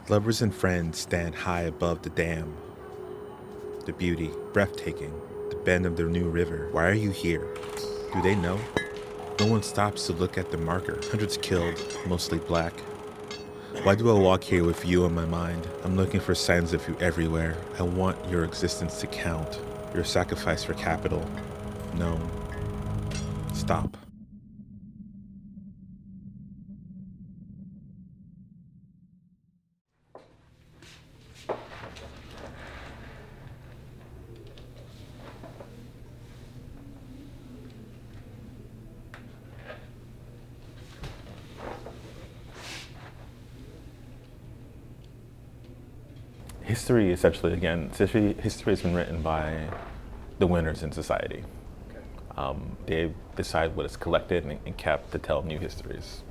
Lovers and friends stand high above the dam. The beauty, breathtaking, the bend of the new river. Why are you here? Do they know? No one stops to look at the marker. Hundreds killed, mostly black. Why do I walk here with you on my mind? I'm looking for signs of you everywhere. I want your existence to count. Your sacrifice for capital. No. Stop. History, essentially, again, history has been written by the winners in society. They decide what is collected and kept to tell new histories.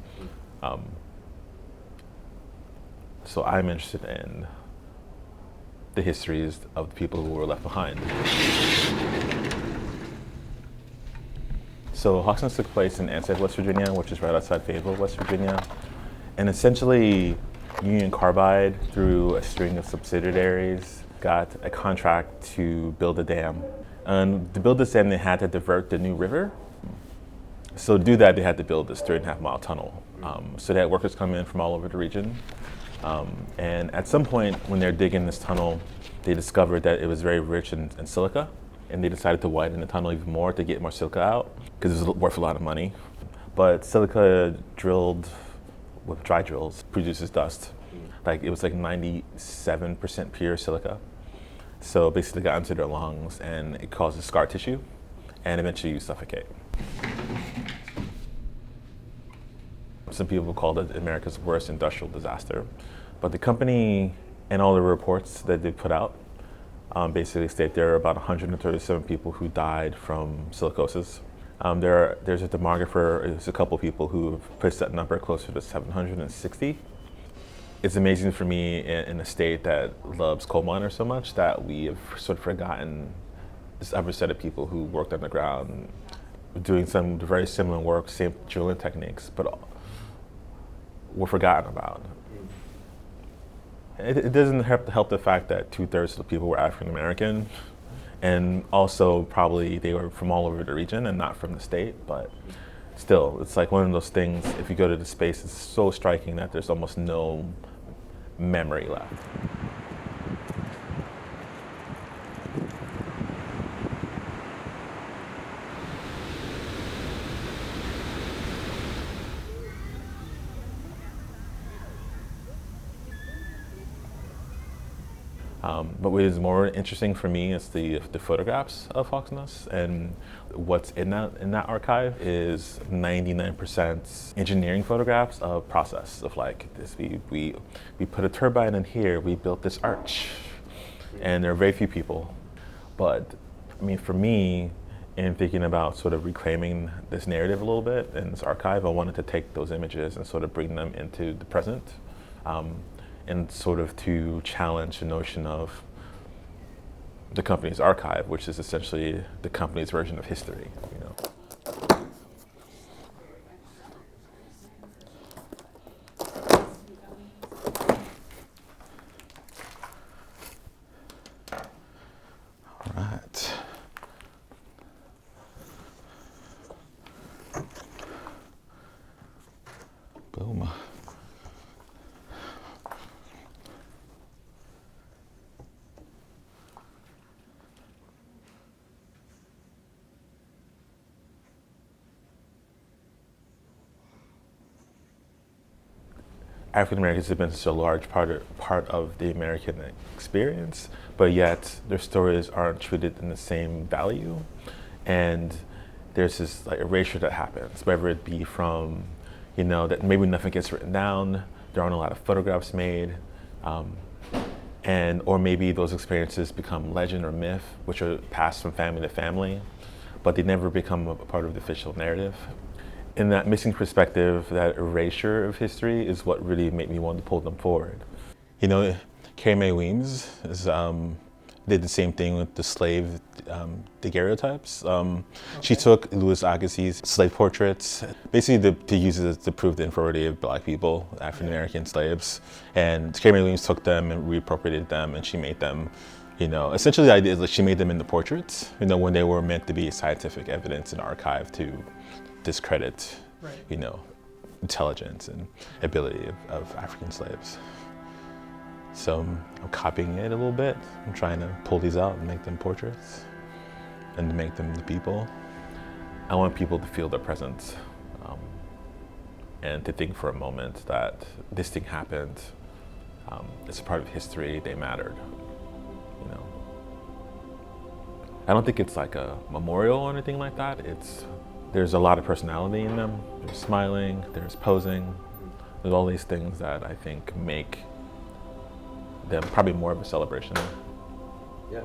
So I'm interested in the histories of the people who were left behind. So Hawksnest took place in Anzac, West Virginia, which is right outside Fayetteville, West Virginia. And essentially, Union Carbide, through a string of subsidiaries, got a contract to build a dam. And to build this dam, they had to divert the new river. So to do that, they had to build this 3.5-mile tunnel. So they had workers come in from all over the region. And at some point, when they're digging this tunnel, they discovered that it was very rich in silica. And they decided to widen the tunnel even more to get more silica out, because it was worth a lot of money. But silica drilled with dry drills produces dust. Like it was like 97% pure silica. So basically got into their lungs and it causes scar tissue and eventually you suffocate. Some people called it America's worst industrial disaster. But the company and all the reports that they put out basically state there are about 137 people who died from silicosis. There's a demographer, there's a couple people who have pushed that number closer to 760. It's amazing for me in a state that loves coal miners so much that we have sort of forgotten this other set of people who worked underground, doing some very similar work, same drilling techniques, but were forgotten about. It doesn't help the fact that 2/3 of the people were African American. And also probably they were from all over the region and not from the state, but still, it's like one of those things, if you go to the space, it's so striking that there's almost no memory left. But what is more interesting for me is the photographs of Hawksnest, and what's in that archive is 99% engineering photographs of process of like this. We put a turbine in here. We built this arch, and there are very few people. But I mean, for me, in thinking about sort of reclaiming this narrative a little bit in this archive, I wanted to take those images and sort of bring them into the present. And sort of to challenge the notion of the company's archive, which is essentially the company's version of history, you know. All right. Boom. African Americans have been such a large part of the American experience, but yet their stories aren't treated in the same value. And there's this like erasure that happens, whether it be from, you know, that maybe nothing gets written down, there aren't a lot of photographs made, or maybe those experiences become legend or myth, which are passed from family to family, but they never become a part of the official narrative. In that missing perspective, that erasure of history is what really made me want to pull them forward. You know, Carrie Mae Weems is Did the same thing with the slave daguerreotypes. She took Louis Agassiz's slave portraits, basically to use it to prove the inferiority of black people, African American slaves. And Carey Williams took them and reappropriated them, and she made them, essentially the idea is that she made them into portraits, when they were meant to be scientific evidence and archive to discredit, intelligence and ability of African slaves. So I'm copying it a little bit. I'm trying to pull these out and make them portraits and to make them the people. I want people to feel their presence and to think for a moment that this thing happened. It's a part of history. They mattered. I don't think it's like a memorial or anything like that. There's a lot of personality in them. There's smiling, there's posing. There's all these things that I think make them probably more of a celebration. Yeah.